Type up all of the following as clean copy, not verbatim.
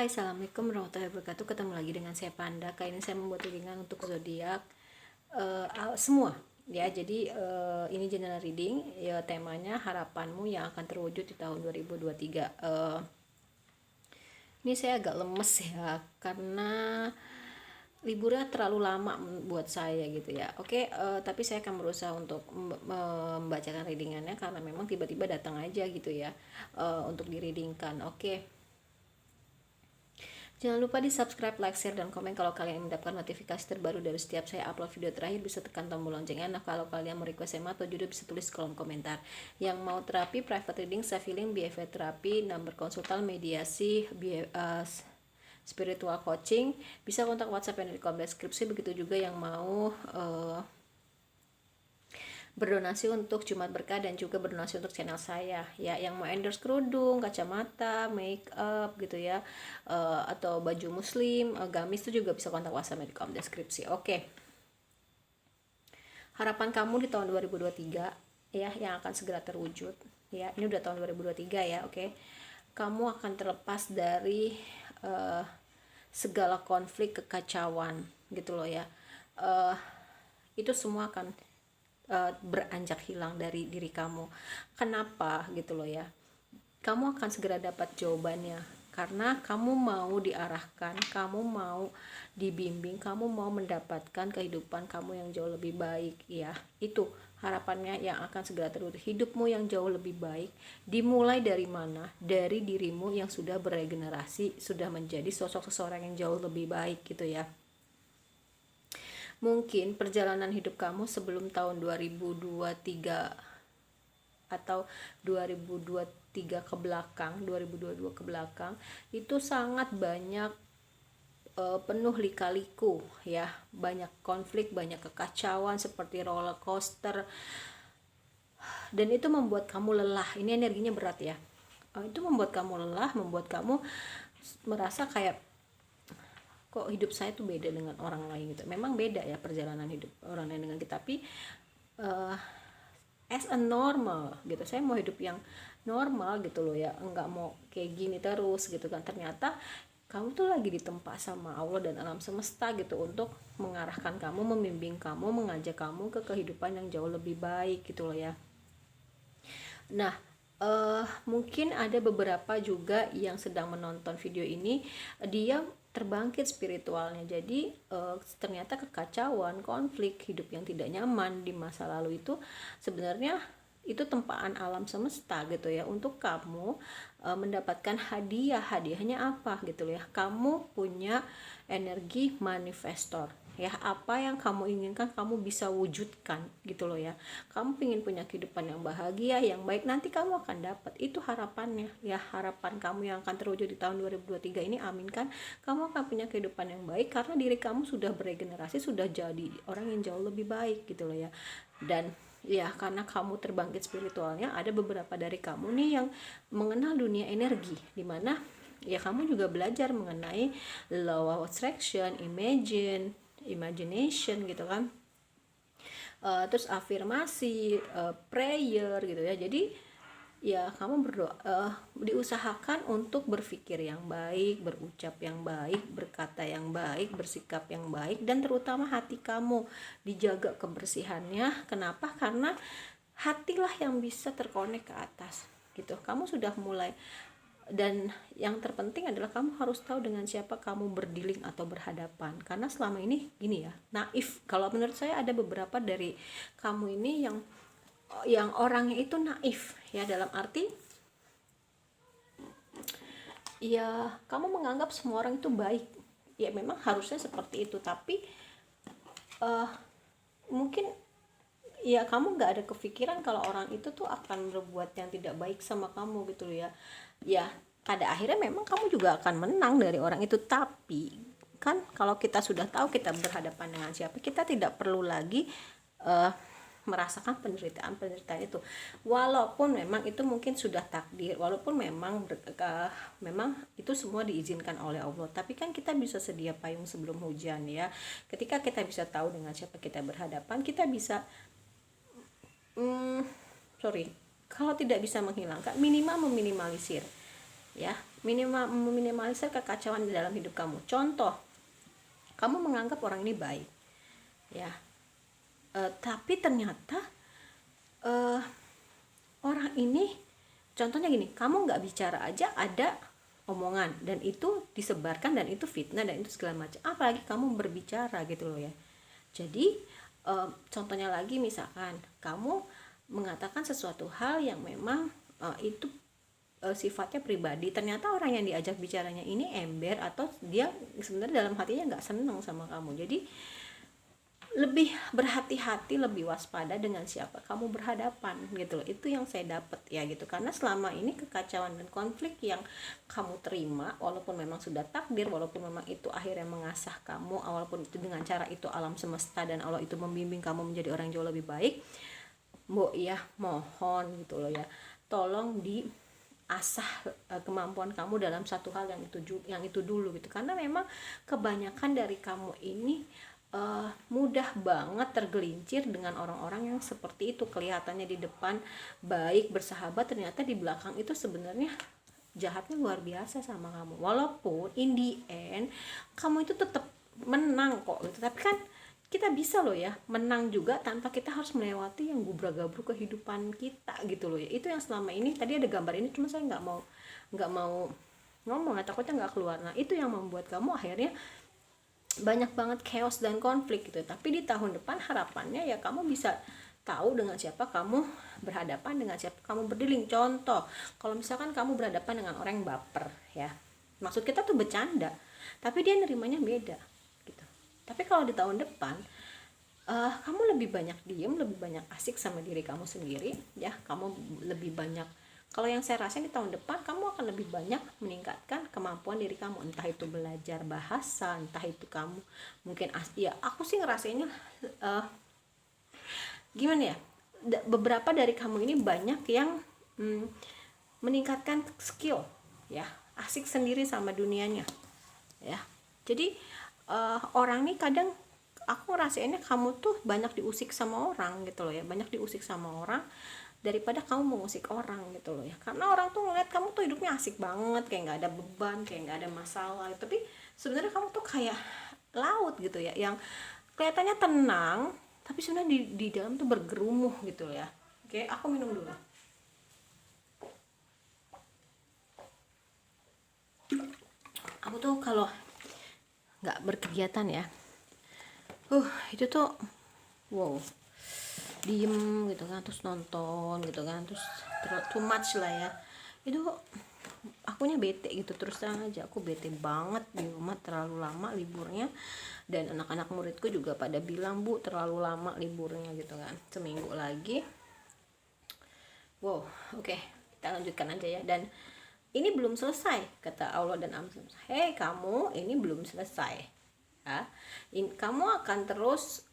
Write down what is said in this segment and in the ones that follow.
Hai, assalamualaikum warahmatullahi wabarakatuh. Ketemu lagi dengan saya Panda. Kali ini saya membuat readingan untuk zodiak semua. Ya, jadi ini general reading. Ya, temanya harapanmu yang akan terwujud di tahun 2023. Ini saya agak lemes ya, karena liburnya terlalu lama buat saya gitu ya. Oke, tapi saya akan berusaha untuk membacakan readingannya karena memang tiba-tiba datang aja gitu ya, untuk di-readingkan. Oke. Jangan lupa di subscribe, like, share, dan komen kalau kalian ingin mendapatkan notifikasi terbaru dari setiap saya upload video terakhir. Bisa tekan tombol loncengnya. Nah, kalau kalian mau request tema atau judul bisa tulis kolom komentar. Yang mau terapi, private reading, self healing, BFA terapi, number konsultan, mediasi, spiritual coaching, bisa kontak WhatsApp yang di kolom deskripsi. Begitu juga yang mau berdonasi untuk Jumat Berkah dan juga berdonasi untuk channel saya ya, yang mau endorse kerudung, kacamata, make up gitu ya, atau baju muslim, gamis, itu juga bisa kontak WhatsApp di kolom deskripsi. Oke. Harapan kamu di tahun 2023 ya, yang akan segera terwujud ya. Ini udah tahun 2023 ya. Oke. Kamu akan terlepas dari segala konflik, kekacauan gitu loh ya. Itu semua akan beranjak hilang dari diri kamu. Kenapa gitu loh ya? Kamu akan segera dapat jawabannya karena kamu mau diarahkan, kamu mau dibimbing, kamu mau mendapatkan kehidupan kamu yang jauh lebih baik ya. Itu harapannya yang akan segera terwujud. Hidupmu yang jauh lebih baik dimulai dari mana? Dari dirimu yang sudah beregenerasi, sudah menjadi sosok seseorang yang jauh lebih baik gitu ya. Mungkin perjalanan hidup kamu sebelum tahun 2023 atau 2023 ke belakang, 2022 ke belakang, itu sangat banyak penuh lika-liku ya, banyak konflik, banyak kekacauan seperti roller coaster, dan itu membuat kamu lelah. Ini energinya berat ya. Itu membuat kamu lelah, membuat kamu merasa kayak kok hidup saya tuh beda dengan orang lain gitu. Memang beda ya perjalanan hidup orang lain dengan kita, tapi as a normal gitu, saya mau hidup yang normal gitu loh ya, enggak mau kayak gini terus gitu kan. Ternyata kamu tuh lagi ditempa sama Allah dan alam semesta gitu untuk mengarahkan kamu, membimbing kamu, mengajak kamu ke kehidupan yang jauh lebih baik gitu loh ya. Nah, mungkin ada beberapa juga yang sedang menonton video ini, dia terbangkit spiritualnya. Jadi ternyata kekacauan, konflik, hidup yang tidak nyaman di masa lalu itu sebenarnya itu tempaan alam semesta gitu ya, untuk kamu mendapatkan hadiahnya apa gitu ya. Kamu punya energi manifestor ya, apa yang kamu inginkan kamu bisa wujudkan gitu loh ya. Kamu ingin punya kehidupan yang bahagia, yang baik, nanti kamu akan dapat. Itu harapannya ya, harapan kamu yang akan terwujud di tahun 2023 ini. Aminkan, kamu akan punya kehidupan yang baik karena diri kamu sudah beregenerasi, sudah jadi orang yang jauh lebih baik gitu loh ya. Dan ya, karena kamu terbangkit spiritualnya, ada beberapa dari kamu nih yang mengenal dunia energi, dimana ya kamu juga belajar mengenai law of attraction, imagination gitu kan, terus afirmasi, prayer gitu ya. Jadi ya kamu berdoa, diusahakan untuk berpikir yang baik, berucap yang baik, berkata yang baik, bersikap yang baik, dan terutama hati kamu dijaga kebersihannya. Kenapa? Karena hatilah yang bisa terkonek ke atas gitu. Kamu sudah mulai, dan yang terpenting adalah kamu harus tahu dengan siapa kamu berdiling atau berhadapan. Karena selama ini gini ya, naif. Kalau menurut saya ada beberapa dari kamu ini yang orangnya itu naif ya, dalam arti ya kamu menganggap semua orang itu baik. Ya memang harusnya seperti itu, tapi mungkin ya kamu nggak ada kepikiran kalau orang itu tuh akan berbuat yang tidak baik sama kamu gitu loh ya. Ya pada akhirnya memang kamu juga akan menang dari orang itu, tapi kan kalau kita sudah tahu kita berhadapan dengan siapa, kita tidak perlu lagi merasakan penderitaan itu, walaupun memang itu mungkin sudah takdir, walaupun memang memang itu semua diizinkan oleh Allah. Tapi kan kita bisa sedia payung sebelum hujan ya. Ketika kita bisa tahu dengan siapa kita berhadapan, kita bisa kalau tidak bisa menghilangkan, minimal meminimalisir ya meminimalisir kekacauan di dalam hidup kamu. Contoh, kamu menganggap orang ini baik, ya, tapi ternyata orang ini, contohnya gini, kamu nggak bicara aja ada omongan dan itu disebarkan dan itu fitnah dan itu segala macam, apalagi kamu berbicara gitu loh ya. Jadi contohnya lagi, misalkan kamu mengatakan sesuatu hal yang memang itu sifatnya pribadi, ternyata orang yang diajak bicaranya ini ember atau dia sebenarnya dalam hatinya nggak seneng sama kamu. Jadi lebih berhati-hati, lebih waspada dengan siapa kamu berhadapan gitu loh. Itu yang saya dapat ya gitu, karena selama ini kekacauan dan konflik yang kamu terima, walaupun memang sudah takdir, walaupun memang itu akhirnya mengasah kamu, walaupun itu dengan cara itu alam semesta dan Allah itu membimbing kamu menjadi orang jauh lebih baik, Mbok ya mohon gitu loh ya, tolong diasah kemampuan kamu dalam satu hal yang itu dulu gitu, karena memang kebanyakan dari kamu ini mudah banget tergelincir dengan orang-orang yang seperti itu. Kelihatannya di depan baik, bersahabat, ternyata di belakang itu sebenarnya jahatnya luar biasa sama kamu. Walaupun in the end kamu itu tetap menang kok gitu, tapi kan kita bisa loh ya menang juga tanpa kita harus melewati yang gubrak-gabruk kehidupan kita gitu loh ya. Itu yang selama ini, tadi ada gambar ini cuma saya nggak mau ngomong, takutnya nggak keluar. Nah itu yang membuat kamu akhirnya banyak banget chaos dan konflik gitu. Tapi di tahun depan harapannya ya kamu bisa tahu dengan siapa kamu berhadapan, dengan siapa kamu berdealing. Contoh, kalau misalkan kamu berhadapan dengan orang yang baper ya, maksud kita tuh bercanda tapi dia nerimanya beda gitu. Tapi kalau di tahun depan kamu lebih banyak diem, lebih banyak asik sama diri kamu sendiri ya, kamu lebih banyak, kalau yang saya rasain di tahun depan kamu akan lebih banyak meningkatkan kemampuan diri kamu, entah itu belajar bahasa, entah itu kamu mungkin ya aku sih ngerasainnya gimana ya, beberapa dari kamu ini banyak yang meningkatkan skill ya, asik sendiri sama dunianya ya. Jadi orang nih kadang aku ngerasainnya kamu tuh banyak diusik sama orang gitu loh ya, banyak diusik sama orang daripada kamu mengusik orang gitu loh ya. Karena orang tuh ngeliat kamu tuh hidupnya asik banget, kayak nggak ada beban, kayak nggak ada masalah, tapi sebenarnya kamu tuh kayak laut gitu ya, yang kelihatannya tenang tapi sebenarnya di dalam tuh bergerumuh gitu loh ya. Oke, aku minum dulu. Aku tuh kalau nggak berkegiatan ya, itu tuh wow, diem gitu kan, terus nonton gitu kan, terus too much lah ya, itu akunya bete gitu. Terus terang aja aku bete banget di rumah, terlalu lama liburnya, dan anak-anak muridku juga pada bilang, Bu terlalu lama liburnya gitu kan, seminggu lagi. Wow, oke, kita lanjutkan aja ya. Dan ini belum selesai, kata Allah dan Amsal. Hei kamu, ini belum selesai ya. Kamu akan terus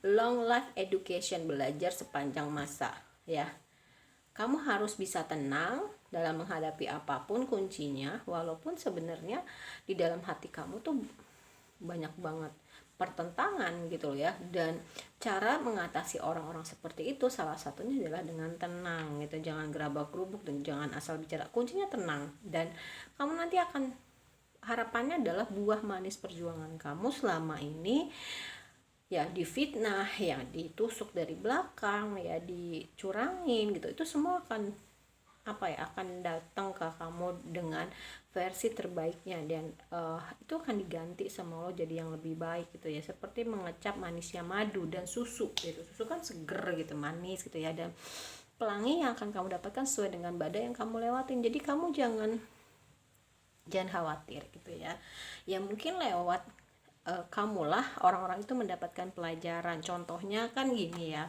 long life education, belajar sepanjang masa ya. Kamu harus bisa tenang dalam menghadapi apapun kuncinya, walaupun sebenarnya di dalam hati kamu tuh banyak banget pertentangan gitu ya. Dan cara mengatasi orang-orang seperti itu salah satunya adalah dengan tenang gitu, jangan gerabak-gerubuk dan jangan asal bicara, kuncinya tenang. Dan kamu nanti akan, harapannya adalah buah manis perjuangan kamu selama ini ya, difitnah ya, ditusuk dari belakang ya, dicurangin gitu, itu semua akan akan datang ke kamu dengan versi terbaiknya, dan itu akan diganti sama Allah jadi yang lebih baik gitu ya. Seperti mengecap manisnya madu dan susu gitu, susu kan seger gitu, manis gitu ya, dan pelangi yang akan kamu dapatkan sesuai dengan badai yang kamu lewatin. Jadi kamu jangan khawatir gitu ya. Ya mungkin lewat kamulah orang-orang itu mendapatkan pelajaran. Contohnya kan gini ya,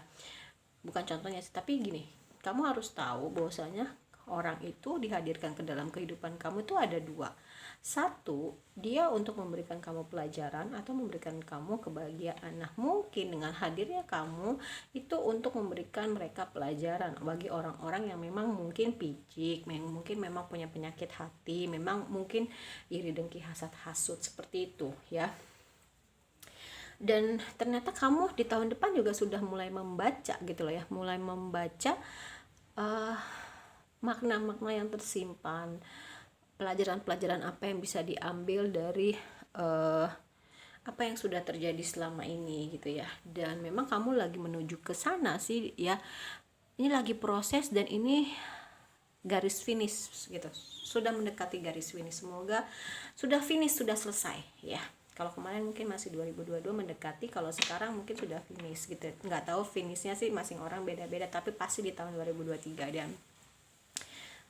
bukan contohnya sih, tapi gini, kamu harus tahu bahwasanya orang itu dihadirkan ke dalam kehidupan kamu itu ada dua. Satu, dia untuk memberikan kamu pelajaran atau memberikan kamu kebahagiaan. Nah mungkin dengan hadirnya kamu itu untuk memberikan mereka pelajaran bagi orang-orang yang memang mungkin picik, mungkin memang punya penyakit hati, memang mungkin iri dengki hasad hasut seperti itu ya. Dan ternyata kamu di tahun depan juga sudah mulai membaca gitu loh ya, mulai membaca makna-makna yang tersimpan, pelajaran-pelajaran apa yang bisa diambil dari apa yang sudah terjadi selama ini gitu ya. Dan memang kamu lagi menuju ke sana sih ya, ini lagi proses dan ini garis finish gitu, sudah mendekati garis finish. Semoga sudah finish, sudah selesai ya. Kalau kemarin mungkin masih 2022 mendekati, kalau sekarang mungkin sudah finish gitu. Nggak tahu finishnya sih, masing orang beda-beda, tapi pasti di tahun 2023 dan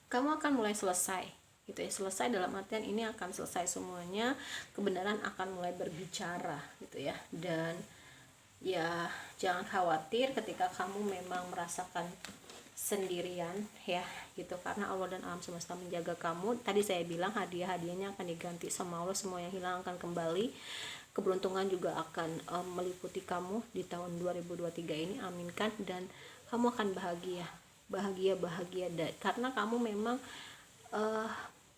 kamu akan mulai selesai gitu ya. Selesai dalam artian ini akan selesai semuanya, kebenaran akan mulai berbicara gitu ya. Dan ya jangan khawatir ketika kamu memang merasakan sendirian ya gitu, karena Allah dan alam semesta menjaga kamu. Tadi saya bilang hadiah-hadiahnya akan diganti sama Allah, semua yang hilang akan kembali, keberuntungan juga akan meliputi kamu di tahun 2023 ini, aminkan. Dan kamu akan bahagia karena kamu memang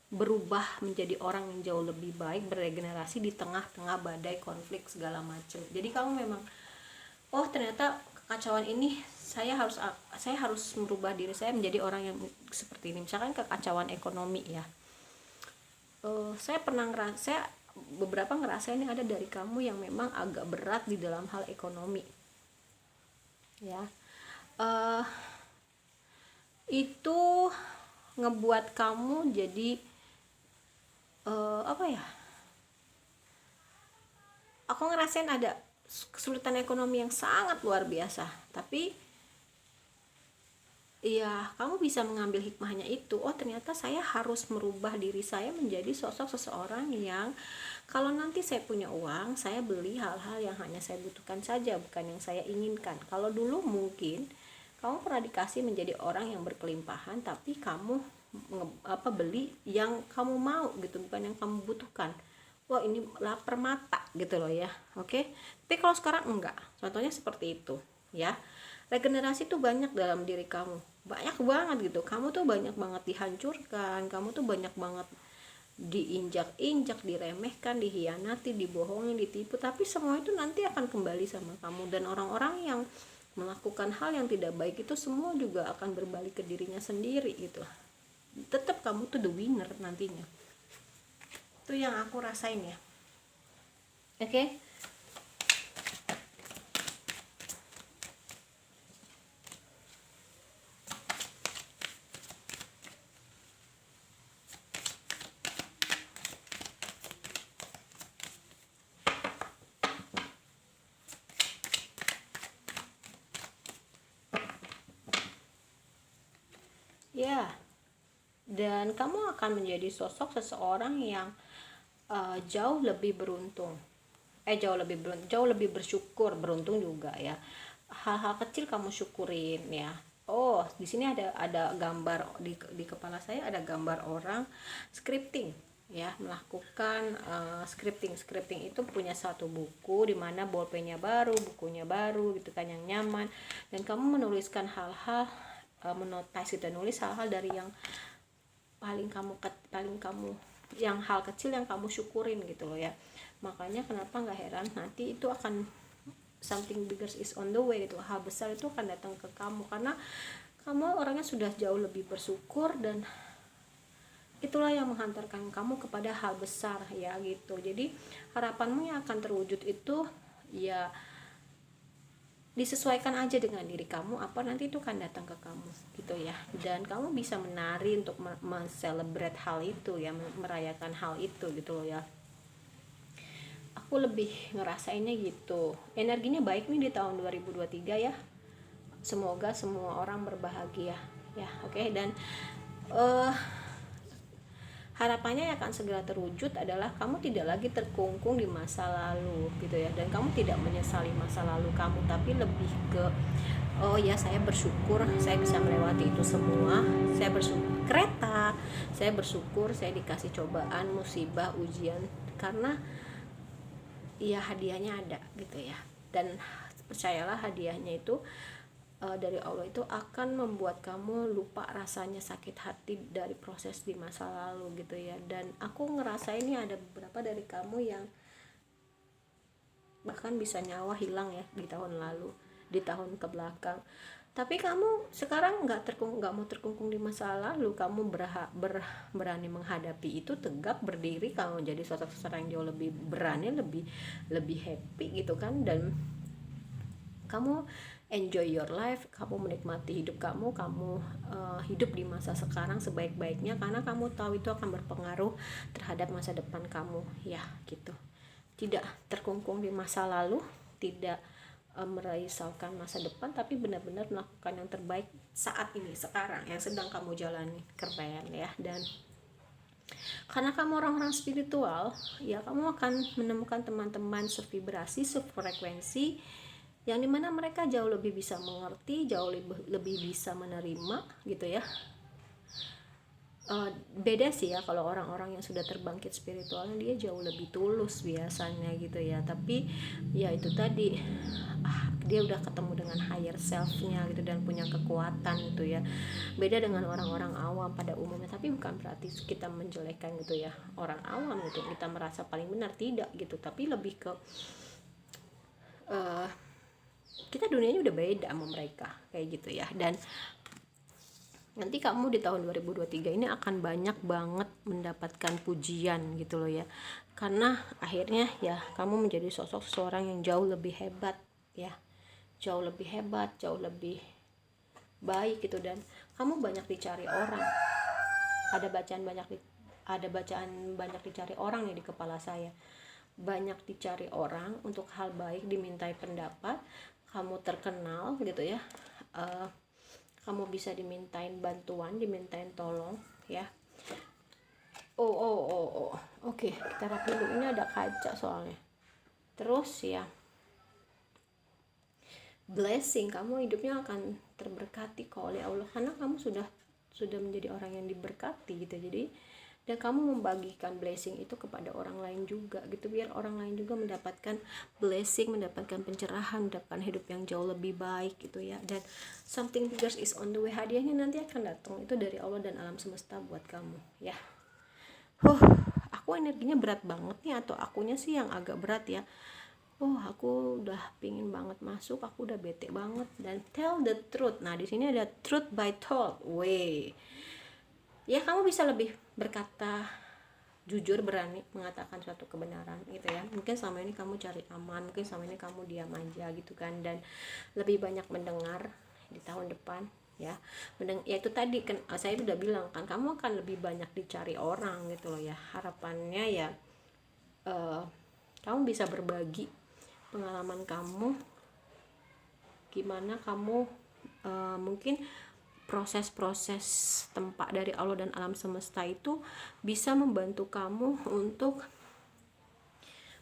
berubah menjadi orang yang jauh lebih baik, beregenerasi di tengah-tengah badai konflik segala macam. Jadi kamu memang, oh ternyata kekacauan ini saya harus merubah diri saya menjadi orang yang seperti ini. Misalkan kekacauan ekonomi ya, saya beberapa ngerasa ini ada dari kamu yang memang agak berat di dalam hal ekonomi ya. Itu ngebuat kamu jadi apa ya, aku ngerasain ada kesulitan ekonomi yang sangat luar biasa. Tapi ya kamu bisa mengambil hikmahnya itu. Oh ternyata saya harus merubah diri saya menjadi sosok seseorang yang kalau nanti saya punya uang, saya beli hal-hal yang hanya saya butuhkan saja, bukan yang saya inginkan. Kalau dulu mungkin kamu pernah dikasih menjadi orang yang berkelimpahan, tapi kamu beli yang kamu mau gitu, bukan yang kamu butuhkan. Wah ini lapar mata gitu loh ya. Oke. Tapi kalau sekarang enggak. Contohnya seperti itu ya. Regenerasi tuh banyak dalam diri kamu, banyak banget gitu. Kamu tuh banyak banget dihancurkan, kamu tuh banyak banget diinjak-injak, diremehkan, dihianati, dibohongin, ditipu, tapi semua itu nanti akan kembali sama kamu. Dan orang-orang yang melakukan hal yang tidak baik itu semua juga akan berbalik ke dirinya sendiri gitu. Tetap kamu tuh the winner nantinya. Itu yang aku rasain ya. Oke? Ya, dan kamu akan menjadi sosok seseorang yang jauh lebih beruntung, jauh lebih bersyukur, beruntung juga ya. Hal-hal kecil kamu syukurin ya. Oh di sini ada gambar di kepala saya, ada gambar orang scripting ya, melakukan scripting itu punya satu buku di mana bolpennya baru, bukunya baru gitu kan, yang nyaman. Dan kamu menuliskan hal-hal, menotis itu, nulis hal-hal dari yang paling kamu yang hal kecil yang kamu syukurin gitu loh ya. Makanya kenapa nggak heran nanti itu akan something bigger is on the way gitu, hal besar itu akan datang ke kamu karena kamu orangnya sudah jauh lebih bersyukur, dan itulah yang menghantarkan kamu kepada hal besar ya gitu. Jadi harapanmu yang akan terwujud itu ya disesuaikan aja dengan diri kamu, apa nanti itu akan datang ke kamu gitu ya. Dan kamu bisa menari untuk men-celebrate hal itu ya, merayakan hal itu gitu loh ya. Aku lebih ngerasainnya gitu. Energinya baik nih di tahun 2023 ya. Semoga semua orang berbahagia ya. Oke. Dan harapannya yang akan segera terwujud adalah kamu tidak lagi terkungkung di masa lalu gitu ya, dan kamu tidak menyesali masa lalu kamu, tapi lebih ke oh ya saya bersyukur saya bisa melewati itu semua, saya bersyukur kereta, saya bersyukur saya dikasih cobaan, musibah, ujian, karena ya hadiahnya ada gitu ya. Dan percayalah hadiahnya itu dari Allah itu akan membuat kamu lupa rasanya sakit hati dari proses di masa lalu gitu ya. Dan aku ngerasa ini ada beberapa dari kamu yang bahkan bisa nyawa hilang ya di tahun lalu, di tahun kebelakang. Tapi kamu sekarang nggak mau terkungkung di masa lalu, kamu berani menghadapi itu, tegak berdiri, kamu jadi sosok seseorang yang jauh lebih berani, lebih lebih happy gitu kan, dan kamu enjoy your life, kamu menikmati hidup kamu, hidup di masa sekarang sebaik-baiknya, karena kamu tahu itu akan berpengaruh terhadap masa depan kamu ya gitu. Tidak terkungkung di masa lalu, tidak merisaukan masa depan, tapi benar-benar melakukan yang terbaik saat ini, sekarang yang sedang kamu jalani. Keren ya. Dan karena kamu orang-orang spiritual ya, kamu akan menemukan teman-teman sevibrasi, sefrekuensi, yang dimana mereka jauh lebih bisa mengerti, jauh lebih bisa menerima gitu ya. Beda sih ya kalau orang-orang yang sudah terbangkit spiritualnya, dia jauh lebih tulus biasanya gitu ya. Tapi ya itu tadi, dia udah ketemu dengan higher self-nya gitu, dan punya kekuatan gitu ya. Beda dengan orang-orang awam pada umumnya. Tapi bukan berarti kita menjelekkan gitu ya orang awam gitu, kita merasa paling benar, tidak gitu. Tapi lebih ke kita dunianya udah beda sama mereka kayak gitu ya. Dan nanti kamu di tahun 2023 ini akan banyak banget mendapatkan pujian gitu loh ya, karena akhirnya ya kamu menjadi sosok seseorang yang jauh lebih hebat ya, jauh lebih hebat, jauh lebih baik gitu. Dan kamu banyak dicari orang, ada bacaan banyak dicari orang nih di kepala saya, banyak dicari orang untuk hal baik, dimintai pendapat, kamu terkenal gitu ya, kamu bisa dimintain bantuan, dimintain tolong ya. Oke, kita rapi dulu, ini ada kaca soalnya. Terus ya, blessing, kamu hidupnya akan terberkati kok oleh Allah, karena kamu sudah menjadi orang yang diberkati gitu. Jadi, dan kamu membagikan blessing itu kepada orang lain juga gitu, biar orang lain juga mendapatkan blessing, mendapatkan pencerahan, mendapatkan hidup yang jauh lebih baik gitu ya. Dan something bigger is on the way, hadiahnya nanti akan datang, itu dari Allah dan alam semesta buat kamu ya. Aku energinya berat banget nih, atau akunya sih yang agak berat ya. Aku udah pingin banget masuk, aku udah bete banget. Dan tell the truth, nah di sini ada truth by told way ya, kamu bisa lebih berkata jujur, berani mengatakan suatu kebenaran gitu ya. Mungkin selama ini kamu cari aman, mungkin selama ini kamu diam aja gitu kan, dan lebih banyak mendengar di tahun depan ya. Ya itu tadi kan saya udah bilang kan, kamu akan lebih banyak dicari orang gitu loh ya. Harapannya ya kamu bisa berbagi pengalaman kamu, gimana kamu mungkin proses-proses tempat dari Allah dan alam semesta itu bisa membantu kamu untuk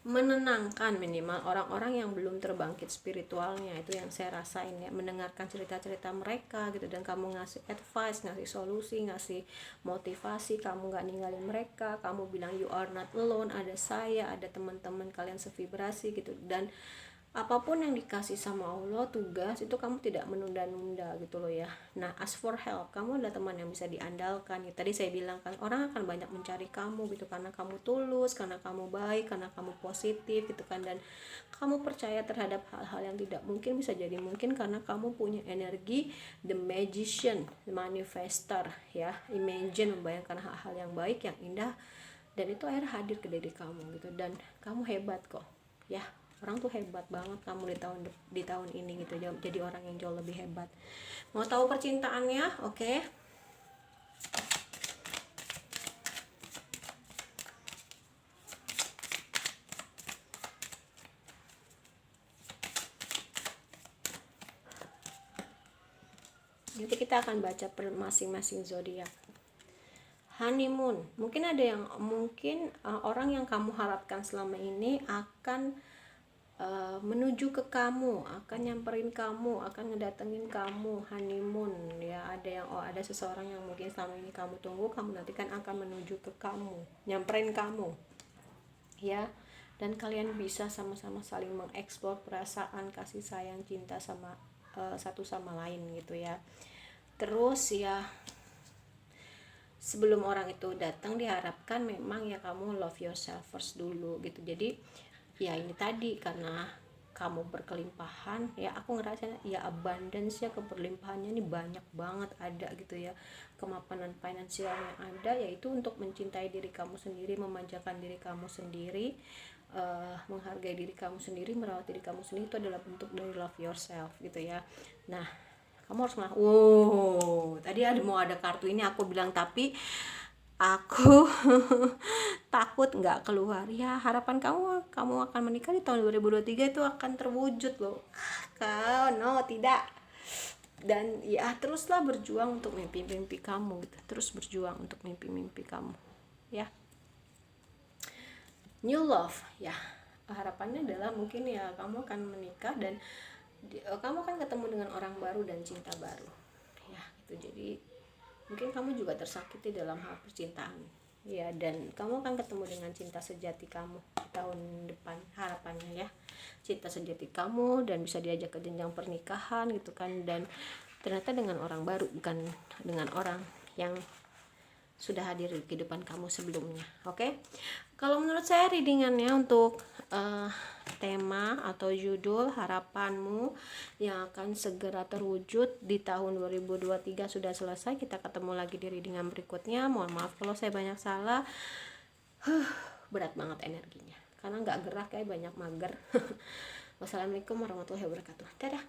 menenangkan minimal orang-orang yang belum terbangkit spiritualnya. Itu yang saya rasain ya, mendengarkan cerita-cerita mereka gitu, dan kamu ngasih advice, ngasih solusi, ngasih motivasi, kamu gak ninggalin mereka, kamu bilang you are not alone, ada saya, ada teman-teman kalian sevibrasi gitu. Dan apapun yang dikasih sama Allah, tugas itu kamu tidak menunda-nunda gitu loh ya. Nah, ask for help, kamu adalah teman yang bisa diandalkan ya. Tadi saya bilang kan, orang akan banyak mencari kamu gitu, karena kamu tulus, karena kamu baik, karena kamu positif gitu kan. Dan kamu percaya terhadap hal-hal yang tidak mungkin bisa jadi mungkin, karena kamu punya energi the magician, the manifester ya. Imagine, membayangkan hal-hal yang baik, yang indah, dan itu akhirnya hadir ke diri kamu gitu. Dan kamu hebat kok ya, orang tuh hebat banget kamu di tahun ini gitu, jadi orang yang jauh lebih hebat. Mau tahu percintaannya? Oke. Nanti kita akan baca per masing-masing zodiak. Honeymoon, mungkin ada yang orang yang kamu harapkan selama ini akan menuju ke kamu, akan nyamperin kamu, akan ngedatengin kamu, honeymoon ya. Ada seseorang yang mungkin selama ini kamu tunggu, kamu nanti kan akan menuju ke kamu, nyamperin kamu ya. Dan kalian bisa sama-sama saling mengeksplor perasaan, kasih sayang, cinta sama satu sama lain gitu ya. Terus ya, sebelum orang itu datang, diharapkan memang ya kamu love yourself first dulu gitu. Jadi ya ini tadi, karena kamu berkelimpahan ya, aku ngerasa ya abundance ya, keberlimpahannya ini banyak banget ada gitu ya, kemapanan finansial yang ada, yaitu untuk mencintai diri kamu sendiri, memanjakan diri kamu sendiri, menghargai diri kamu sendiri, merawat diri kamu sendiri. Itu adalah bentuk dari love yourself gitu ya. Nah, kamu harus tadi mau ada kartu ini aku bilang, tapi aku takut nggak keluar. Ya, harapan kamu akan menikah di tahun 2023 itu akan terwujud loh. Kau tidak. Dan ya teruslah berjuang untuk mimpi-mimpi kamu gitu. Terus berjuang untuk mimpi-mimpi kamu ya. New love ya, harapannya adalah mungkin ya kamu akan menikah dan kamu akan ketemu dengan orang baru dan cinta baru ya gitu. Jadi mungkin kamu juga tersakiti dalam hal percintaan ya, dan kamu akan ketemu dengan cinta sejati kamu di tahun depan, harapannya ya, cinta sejati kamu, dan bisa diajak ke jenjang pernikahan gitu kan, dan ternyata dengan orang baru, bukan dengan orang yang sudah hadir di kehidupan kamu sebelumnya. Oke? Kalau menurut saya readingannya untuk tema atau judul harapanmu yang akan segera terwujud di tahun 2023 sudah selesai. Kita ketemu lagi di readingan berikutnya. Mohon maaf kalau saya banyak salah. Berat banget energinya karena nggak gerak, kayak banyak mager. Wassalamualaikum warahmatullahi wabarakatuh. Dadah.